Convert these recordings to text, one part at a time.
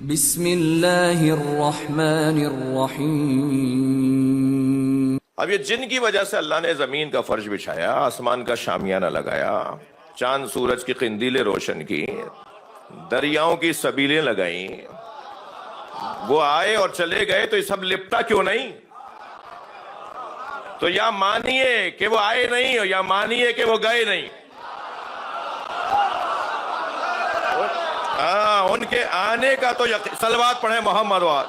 بسم اللہ الرحمن الرحیم۔ اب یہ جن کی وجہ سے اللہ نے زمین کا فرش بچھایا، آسمان کا شامیانہ لگایا، چاند سورج کی قندیلیں روشن کی، دریاؤں کی سبیلیں لگائیں، وہ آئے اور چلے گئے تو یہ سب لپٹا کیوں نہیں؟ تو یا مانیے کہ وہ آئے نہیں یا مانیے کہ وہ گئے نہیں۔ ان کے آنے کا تو صلوات پڑھیں محمد وآل۔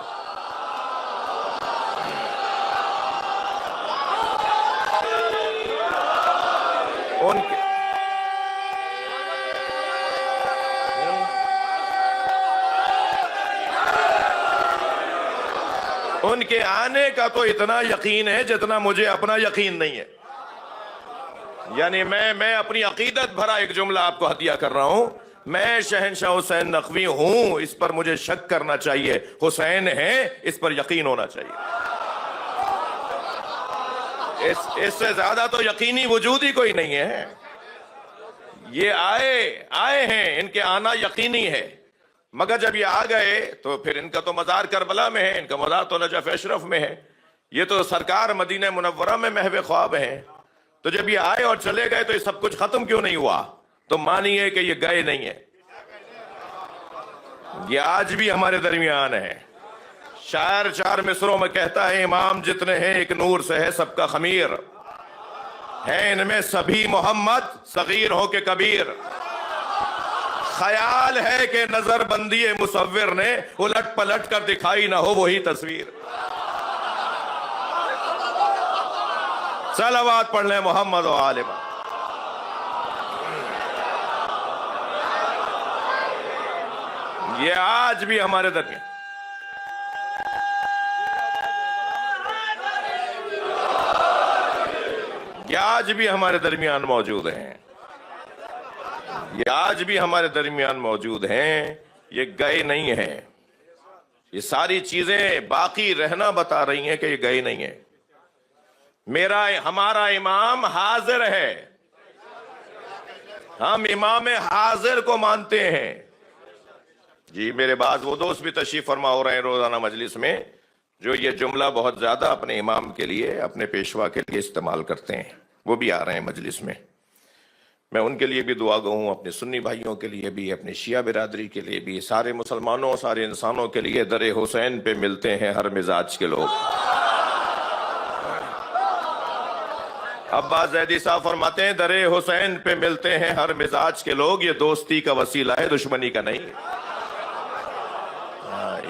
ان کے آنے کا تو اتنا یقین ہے جتنا مجھے اپنا یقین نہیں ہے۔ یعنی میں اپنی عقیدت بھرا ایک جملہ آپ کو ہدیہ کر رہا ہوں، میں شہنشاہ حسین نقوی ہوں، اس پر مجھے شک کرنا چاہیے، حسین ہیں اس پر یقین ہونا چاہیے۔ اس سے زیادہ تو یقینی وجود ہی کوئی نہیں ہے۔ یہ آئے ہیں، ان کے آنا یقینی ہے، مگر جب یہ آ گئے تو پھر ان کا تو مزار کربلا میں ہے، ان کا مزار تو نجف اشرف میں ہے، یہ تو سرکار مدینہ منورہ میں محو خواب ہیں۔ تو جب یہ آئے اور چلے گئے تو یہ سب کچھ ختم کیوں نہیں ہوا؟ تو مانیے کہ یہ گئے نہیں ہیں، یہ آج بھی ہمارے درمیان ہے۔ شاعر 4 مصروں میں کہتا ہے، امام جتنے ہیں ایک نور سے ہے سب کا خمیر، ہے ان میں سبھی محمد صغیر ہو کے کبیر۔ خیال ہے کہ نظر بندی مصور نے الٹ پلٹ کر دکھائی نہ ہو وہی تصویر۔ صلوات پڑھ لیں محمد و آل محمد۔ یہ آج بھی ہمارے درمیان، یہ آج بھی ہمارے درمیان موجود ہیں، یہ آج بھی ہمارے درمیان موجود ہیں، یہ گئے نہیں ہیں۔ یہ ساری چیزیں باقی رہنا بتا رہی ہیں کہ یہ گئے نہیں ہیں۔ ہمارا امام حاضر ہے، ہم امام حاضر کو مانتے ہیں۔ جی میرے بعض وہ دوست بھی تشریف فرما ہو رہے ہیں روزانہ مجلس میں، جو یہ جملہ بہت زیادہ اپنے امام کے لیے، اپنے پیشوا کے لیے استعمال کرتے ہیں، وہ بھی آ رہے ہیں مجلس میں۔ میں ان کے لیے بھی دعا گو ہوں، اپنے سنی بھائیوں کے لیے بھی، اپنے شیعہ برادری کے لیے بھی، سارے مسلمانوں، سارے انسانوں کے لیے۔ در حسین پہ ملتے ہیں ہر مزاج کے لوگ۔ عباس زیدی صاحب فرماتے ہیں، در حسین پہ ملتے ہیں ہر مزاج کے لوگ، یہ دوستی کا وسیلہ ہے دشمنی کا نہیں۔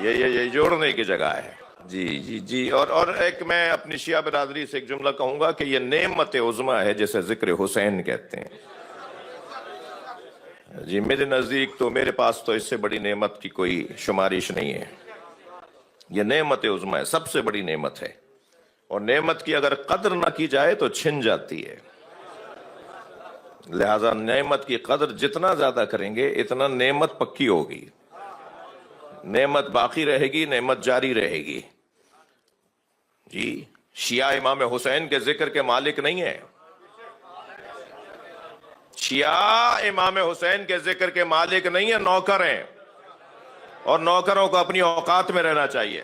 یہ جوڑنے کی جگہ ہے۔ جی اور ایک میں اپنی شیعہ برادری سے ایک جملہ کہوں گا کہ یہ نعمت عظمی ہے جسے ذکر حسین کہتے ہیں۔ جی میرے نزدیک تو، میرے پاس تو اس سے بڑی نعمت کی کوئی شمارش نہیں ہے۔ یہ نعمت عظمی ہے، سب سے بڑی نعمت ہے، اور نعمت کی اگر قدر نہ کی جائے تو چھن جاتی ہے۔ لہذا نعمت کی قدر جتنا زیادہ کریں گے اتنا نعمت پکی ہوگی، نعمت باقی رہے گی، نعمت جاری رہے گی۔ جی شیعہ امام حسین کے ذکر کے مالک نہیں ہیں، شیعہ امام حسین کے ذکر کے مالک نہیں ہیں، نوکر ہیں، اور نوکروں کو اپنی اوقات میں رہنا چاہیے،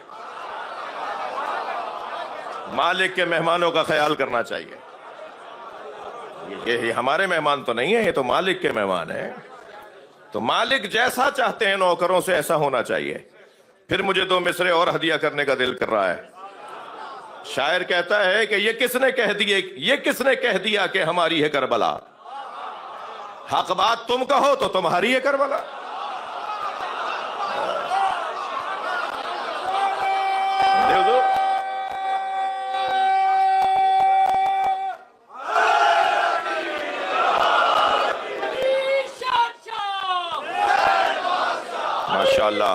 مالک کے مہمانوں کا خیال کرنا چاہیے۔ یہ ہمارے مہمان تو نہیں ہیں، یہ تو مالک کے مہمان ہیں۔ تو مالک جیسا چاہتے ہیں نوکروں سے ایسا ہونا چاہیے۔ پھر مجھے 2 مصرے اور ہدیہ کرنے کا دل کر رہا ہے۔ شاعر کہتا ہے کہ یہ کس نے کہہ دیا کہ ہماری ہے کربلا، حق بات تم کہو تو تمہاری ہے کربلا۔ ماشاءاللہ۔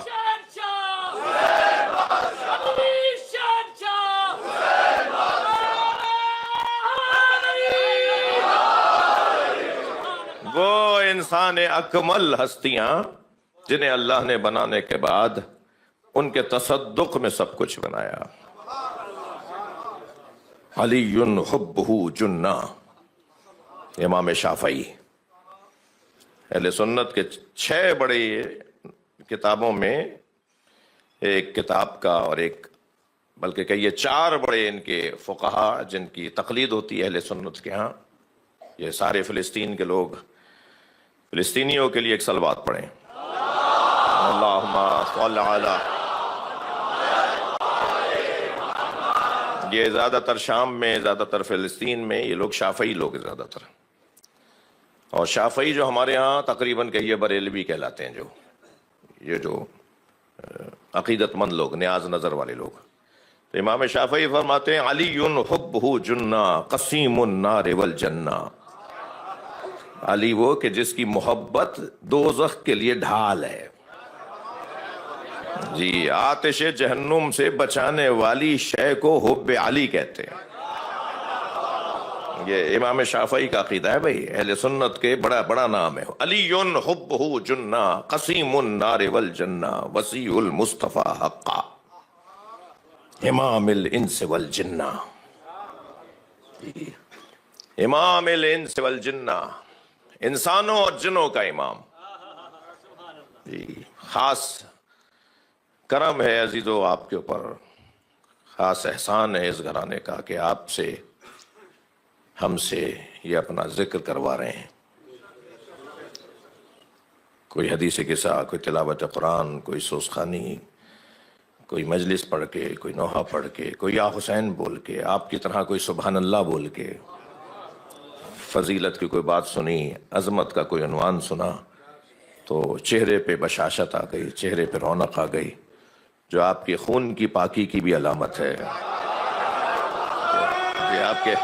وہ انسان اکمل ہستیاں جنہیں اللہ نے بنانے کے بعد ان کے تصدق میں سب کچھ بنایا۔ علی حبہ جنہ، امام شافعی۔ اہل سنت کے 6 بڑے کتابوں میں ایک کتاب کا اور ایک بلکہ کہیے 4 بڑے ان کے فقہا جن کی تقلید ہوتی ہے اہل سنت کے ہاں، یہ سارے فلسطین کے لوگ فلسطینیوں کے لیے ایک صلوات پڑھیں۔ اللہم صل علی، یہ زیادہ تر شام میں، زیادہ تر فلسطین میں یہ لوگ شافعی لوگ ہیں زیادہ تر، اور شافعی جو ہمارے ہاں تقریباً کہیے بریلوی کہلاتے ہیں، جو عقیدت مند لوگ، نیاز نظر والے لوگ۔ تو امام شافعی فرماتے ہیں علی حبہ جنہ قسیم النار والجنہ، علی وہ کہ جس کی محبت دوزخ کے لیے ڈھال ہے، جی آتش جہنم سے بچانے والی شے کو حب علی کہتے ہیں۔ یہ امام شافعی کا عقیدہ ہے بھائی، اہل سنت کے بڑا نام ہے۔ علی حبہ جنہ قسیم النار والجنہ وسیع المصطفیٰ حقا امام الانس والجنہ، امام الانس والجنہ، انسانوں اور جنوں کا امام۔ جی خاص کرم ہے عزیزو آپ کے اوپر، خاص احسان ہے اس گھرانے کا کہ آپ سے، ہم سے یہ اپنا ذکر کروا رہے ہیں۔ کوئی حدیث قصہ، کوئی تلاوت قرآن، کوئی سوسخانی، کوئی مجلس پڑھ کے، کوئی نوحہ پڑھ کے، کوئی یا حسین بول کے، آپ کی طرح کوئی سبحان اللہ بول کے، فضیلت کی کوئی بات سنی، عظمت کا کوئی عنوان سنا تو چہرے پہ بشاشت آ گئی، چہرے پہ رونق آ گئی، جو آپ کے خون کی پاکی کی بھی علامت ہے، یہ آپ کے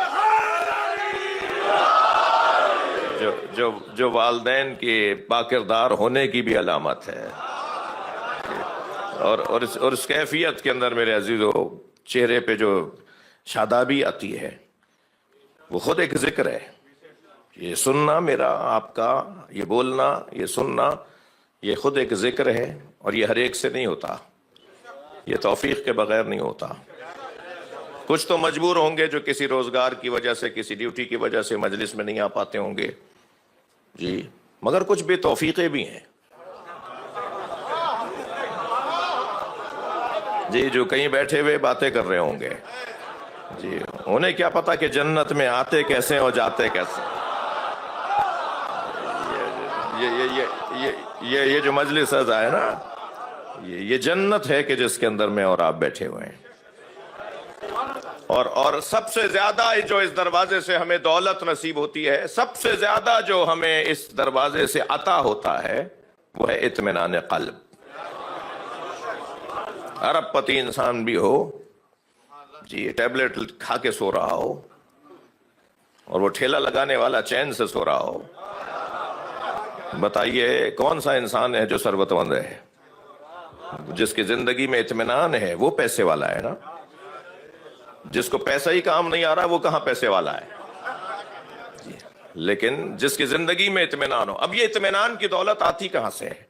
جو والدین کے باکردار ہونے کی بھی علامت ہے، اور اس کیفیت کے اندر میرے عزیزو چہرے پہ جو شادابی آتی ہے وہ خود ایک ذکر ہے۔ یہ سننا میرا، آپ کا یہ بولنا، یہ سننا، یہ خود ایک ذکر ہے، اور یہ ہر ایک سے نہیں ہوتا، یہ توفیق کے بغیر نہیں ہوتا۔ کچھ تو مجبور ہوں گے جو کسی روزگار کی وجہ سے، کسی ڈیوٹی کی وجہ سے مجلس میں نہیں آ پاتے ہوں گے، جی، مگر کچھ بے توفیقیں بھی ہیں، جی، جو کہیں بیٹھے ہوئے باتیں کر رہے ہوں گے، جی، انہیں کیا پتا کہ جنت میں آتے کیسے اور جاتے کیسے۔ یہ جو مجلس سزا ہے نا، یہ جنت ہے کہ جس کے اندر میں اور آپ بیٹھے ہوئے ہیں، اور سب سے زیادہ جو اس دروازے سے ہمیں دولت نصیب ہوتی ہے، سب سے زیادہ جو ہمیں اس دروازے سے عطا ہوتا ہے وہ ہے اطمینان قلب۔ ارب پتی انسان بھی ہو، جی، ٹیبلٹ کھا کے سو رہا ہو، اور وہ ٹھیلا لگانے والا چین سے سو رہا ہو، بتائیے کون سا انسان ہے جو ثروت مند ہے؟ جس کی زندگی میں اطمینان ہے وہ پیسے والا ہے نا۔ جس کو پیسہ ہی کام نہیں آ رہا وہ کہاں پیسے والا ہے؟ لیکن جس کی زندگی میں اطمینان ہو۔ اب یہ اطمینان کی دولت آتی کہاں سے ہے؟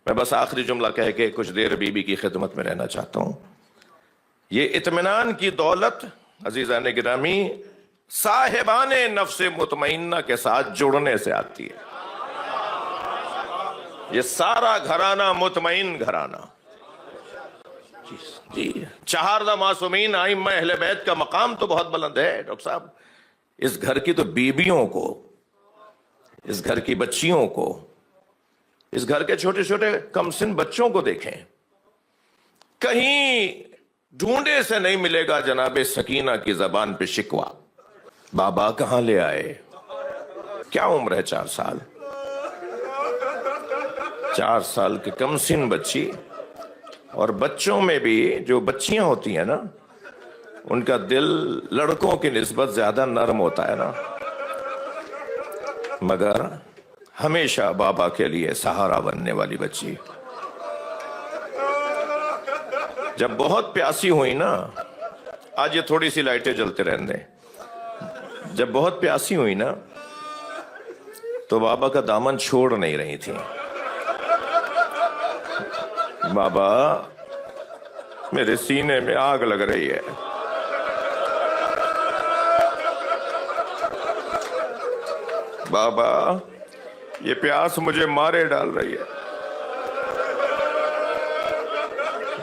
میں بس آخری جملہ کہہ کے کچھ دیر بی بی کی خدمت میں رہنا چاہتا ہوں۔ یہ اطمینان کی دولت عزیزان گرامی صاحبان نفس مطمئنہ کے ساتھ جڑنے سے آتی ہے۔ یہ سارا گھرانہ مطمئن گھرانہ، جی، 4 معصومین ائمہ اہل بیت کا مقام تو بہت بلند ہے ڈاکٹر صاحب۔ اس گھر کی تو بیویوں کو، اس گھر کی بچیوں کو، اس گھر کے چھوٹے چھوٹے کم سن بچوں کو دیکھیں، کہیں ڈھونڈے سے نہیں ملے گا جناب سکینہ کی زبان پہ شکوہ، بابا کہاں لے آئے؟ کیا عمر ہے؟ 4 سال، 4 سال کی کم سن بچی۔ اور بچوں میں بھی جو بچیاں ہوتی ہیں نا، ان کا دل لڑکوں کی نسبت زیادہ نرم ہوتا ہے نا، مگر ہمیشہ بابا کے لیے سہارا بننے والی بچی جب بہت پیاسی ہوئی نا، آج یہ تھوڑی سی لائٹیں جلتے رہنے دیں، جب بہت پیاسی ہوئی نا تو بابا کا دامن چھوڑ نہیں رہی تھی۔ بابا میرے سینے میں آگ لگ رہی ہے، بابا یہ پیاس مجھے مارے ڈال رہی ہے،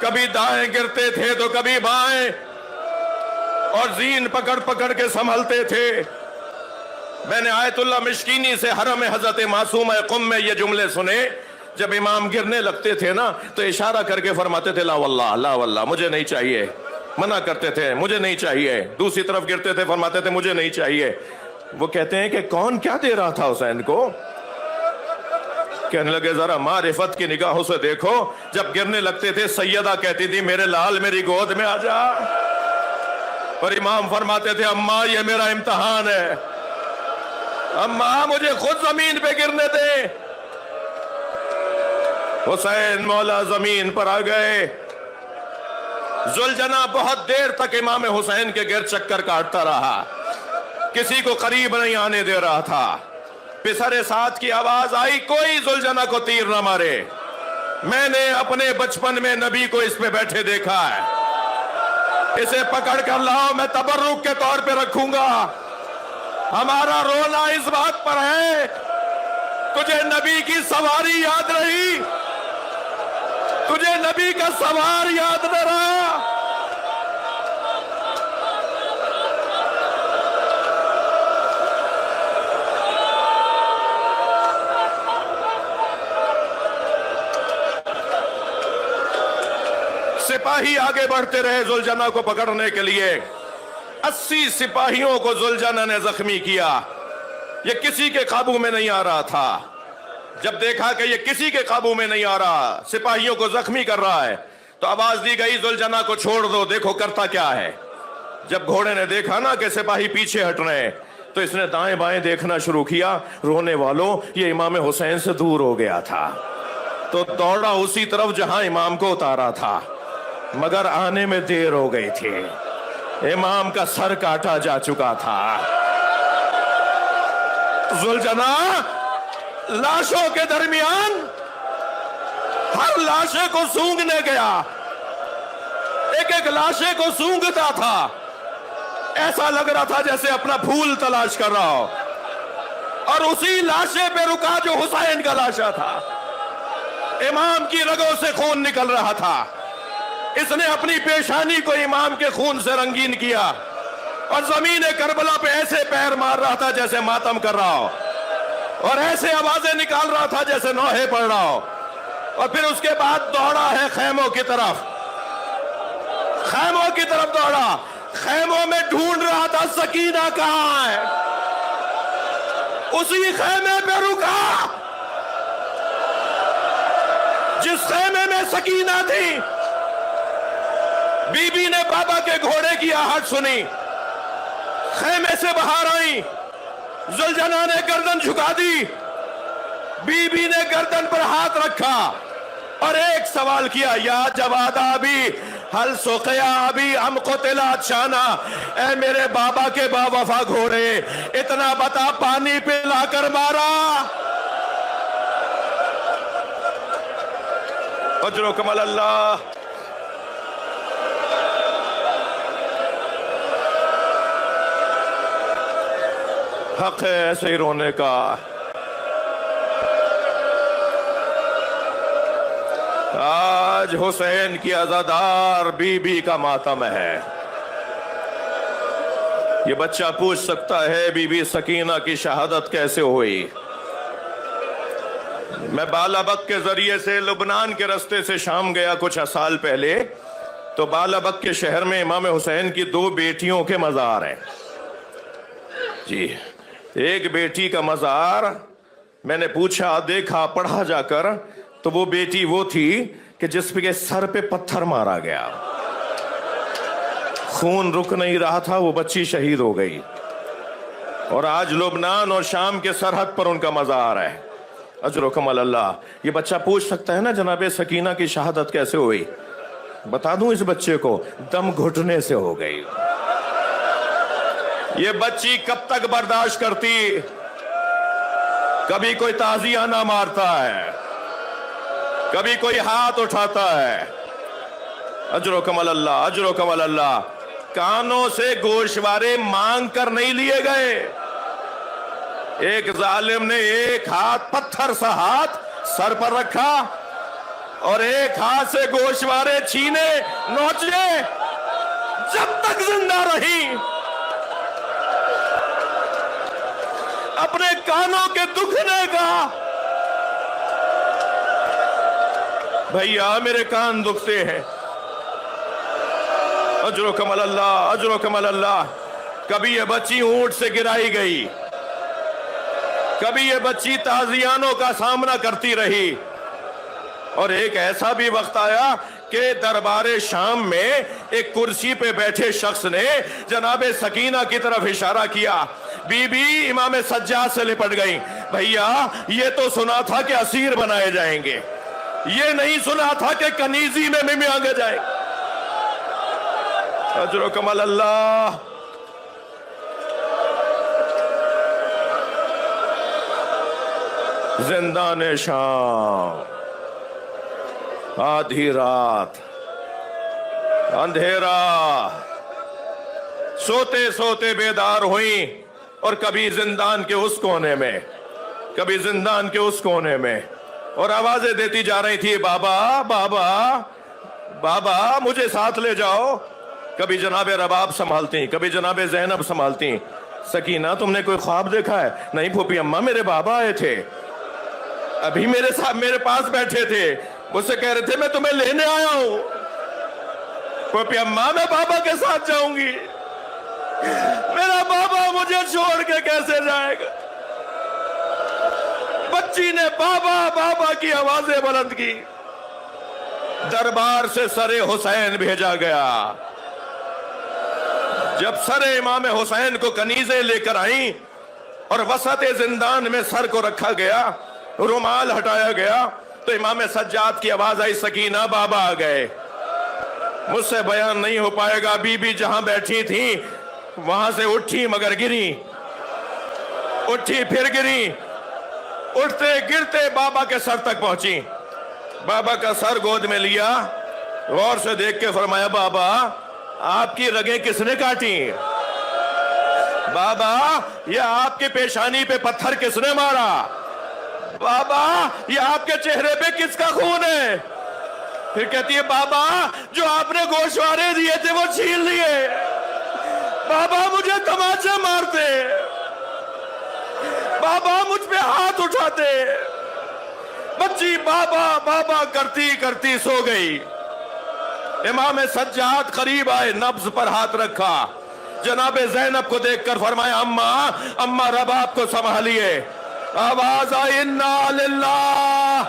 کبھی دائیں گرتے تھے تو کبھی بائیں، اور زین پکڑ پکڑ کے سنبھلتے تھے۔ میں نے آیت اللہ مشکینی سے حرم حضرت معصومہ قم میں یہ جملے سنے، جب امام گرنے لگتے تھے نا تو اشارہ کر کے فرماتے تھے لا واللہ لا واللہ، مجھے نہیں چاہیے، منع کرتے تھے مجھے نہیں چاہیے، دوسری طرف گرتے تھے فرماتے تھے مجھے نہیں چاہیے۔ وہ کہتے ہیں کہ کون کیا دے رہا تھا حسین کو؟ کہنے لگے ذرا معرفت کی نگاہوں سے دیکھو، جب گرنے لگتے تھے سیدہ کہتی تھی میرے لال میری گود میں آ جا، اور امام فرماتے تھے اماں یہ میرا امتحان ہے، اماں مجھے خود زمین پہ گرنے دے۔ حسین مولا زمین پر آ گئے۔ ذوالجناح بہت دیر تک امام حسین کے گرد چکر کاٹتا رہا، کسی کو قریب نہیں آنے دے رہا تھا۔ پسر سعد کی آواز آئی کوئی ذوالجناح کو تیر نہ مارے، میں نے اپنے بچپن میں نبی کو اس پہ بیٹھے دیکھا ہے، اسے پکڑ کر لاؤ میں تبرک کے طور پہ رکھوں گا۔ ہمارا رونا اس بات پر ہے تجھے نبی کی سواری یاد رہی، تجھے نبی کا سوار یاد نہ رہا۔ سپاہی آگے بڑھتے رہے ذوالجناح کو پکڑنے کے لیے۔ 80 سپاہیوں کو ذوالجناح نے زخمی کیا، یہ کسی کے قابو میں نہیں آ رہا تھا۔ جب دیکھا کہ یہ کسی کے قابو میں نہیں آ رہا، سپاہیوں کو زخمی کر رہا ہے، تو آواز دی گئی ذوالجناح کو چھوڑ دو، دیکھو کرتا کیا ہے۔ جب گھوڑے نے دیکھا نا کہ سپاہی پیچھے ہٹ رہے ہیں تو اس نے دائیں بائیں دیکھنا شروع کیا، رونے والوں یہ امام حسین سے دور ہو گیا تھا، تو دوڑا اسی طرف جہاں امام کو اتارا تھا، مگر آنے میں دیر ہو گئی تھی، امام کا سر کاٹا جا چکا تھا۔ ذوالجناح لاشوں کے درمیان ہر لاشے کو سونگنے گیا، ایک ایک لاشے کو سونگتا تھا، ایسا لگ رہا تھا جیسے اپنا پھول تلاش کر رہا ہو، اور اسی لاشے پہ رکا جو حسین کا لاشا تھا۔ امام کی رگوں سے خون نکل رہا تھا، اس نے اپنی پیشانی کو امام کے خون سے رنگین کیا، اور زمین کربلا پہ ایسے پیر مار رہا تھا جیسے ماتم کر رہا ہو، اور ایسے آوازیں نکال رہا تھا جیسے نوحے پڑھ رہا ہو، اور پھر اس کے بعد دوڑا ہے خیموں کی طرف، خیموں کی طرف دوڑا، خیموں میں ڈھونڈ رہا تھا سکینہ کہاں ہے، اسی خیمے پہ رکا جس خیمے میں سکینہ تھی۔ بی بی نے بابا کے گھوڑے کی آہٹ سنی، خیمے سے باہر آئی، ذوالجناح نے گردن جھکا دی، بی بی نے گردن پر ہاتھ رکھا اور ایک سوال کیا، یا جواد ابی حل سقیا ابی ام قتل عطشانا، اے میرے بابا کے با وفا گھوڑے اتنا بتا پانی پلا کر مارا۔ اجرکم اللہ۔ حق ہے ایسے ہی رونے کا۔ آج حسین کی عزادار بی بی کا ماتم ہے۔ یہ بچہ پوچھ سکتا ہے بی بی سکینہ کی شہادت کیسے ہوئی؟ میں بالابک کے ذریعے سے لبنان کے رستے سے شام گیا کچھ سال پہلے، تو بالابک کے شہر میں امام حسین کی 2 بیٹیوں کے مزار ہیں۔ جی، ایک بیٹی کا مزار میں نے پوچھا، دیکھا، پڑھا جا کر، تو وہ بیٹی وہ تھی کہ جس کے سر پہ پتھر مارا گیا، خون رک نہیں رہا تھا، وہ بچی شہید ہو گئی، اور آج لبنان اور شام کے سرحد پر ان کا مزار ہے۔ اجرکم اللہ۔ یہ بچہ پوچھ سکتا ہے نا جناب سکینہ کی شہادت کیسے ہوئی؟ بتا دوں اس بچے کو، دم گھٹنے سے ہو گئی۔ یہ بچی کب تک برداشت کرتی؟ کبھی کوئی تعزیہ نہ مارتا ہے، کبھی کوئی ہاتھ اٹھاتا ہے۔ اجرکم اللہ، اجرکم اللہ۔ کانوں سے گوشوارے مانگ کر نہیں لیے گئے، ایک ظالم نے ایک ہاتھ، پتھر سا ہاتھ سر پر رکھا اور ایک ہاتھ سے گوشوارے چھینے نوچے جب تک زندہ رہی، اپنے کانوں کے دکھنے کا، بھیا میرے کان دکھتے ہیں، اجرکم اللہ، اجرکم اللہ۔ کبھی یہ بچی اونٹ سے گرائی گئی، کبھی یہ بچی تازیانوں کا سامنا کرتی رہی، اور ایک ایسا بھی وقت آیا کہ دربار شام میں ایک کرسی پہ بیٹھے شخص نے جناب سکینہ کی طرف اشارہ کیا، بی بی امام سجاد سے لپٹ گئی، بھیا یہ تو سنا تھا کہ اسیر بنائے جائیں گے، یہ نہیں سنا تھا کہ کنیزی میں مانگے جائیں گے۔ اجرکم اللہ۔ زندان شام، آدھی رات، اندھیرا، سوتے سوتے بیدار ہوئیں، اور کبھی زندان کے اس کونے میں، کبھی زندان کے اس کونے میں، اور آوازیں دیتی جا رہی تھی، بابا بابا بابا مجھے ساتھ لے جاؤ۔ کبھی جناب رباب سنبھالتی، کبھی جناب زینب سنبھالتی، سکینہ تم نے کوئی خواب دیکھا ہے؟ نہیں پھوپھی اماں میرے بابا آئے تھے، ابھی میرے ساتھ میرے پاس بیٹھے تھے، مجھ سے کہہ رہے تھے میں تمہیں لینے آیا ہوں۔ پھوپھی اماں میں بابا کے ساتھ جاؤں گی، میرا بابا مجھے چھوڑ کے کیسے جائے گا؟ بچی نے بابا بابا کی آوازیں بلند کی۔ دربار سے سر حسین بھیجا گیا۔ جب سر امام حسین کو کنیزیں لے کر آئیں اور وسط زندان میں سر کو رکھا گیا، رومال ہٹایا گیا، تو امام سجاد کی آواز آئی، سکینہ بابا آ گئے۔ مجھ سے بیان نہیں ہو پائے گا، بی بی جہاں بیٹھی تھی وہاں سے اٹھی مگر گری، اٹھی پھر گری، اٹھتے گرتے بابا کے سر تک پہنچی، بابا کا سر گود میں لیا، غور سے دیکھ کے فرمایا، بابا آپ کی رگیں کس نے کاٹی؟ بابا یہ آپ کی پیشانی پہ پتھر کس نے مارا؟ بابا یہ آپ کے چہرے پہ کس کا خون ہے؟ پھر کہتی ہے، بابا جو آپ نے گوشوارے دیے تھے وہ چھین لیے، بابا مجھے تماچے مارتے، بابا مجھ پہ ہاتھ اٹھاتے۔ بچی بابا بابا کرتی کرتی سو گئی۔ امام سجاد قریب آئے، نبض پر ہاتھ رکھا، جناب زینب کو دیکھ کر فرمایا، اماں رباب کو سنبھالیے۔ آواز آئی، انا للہ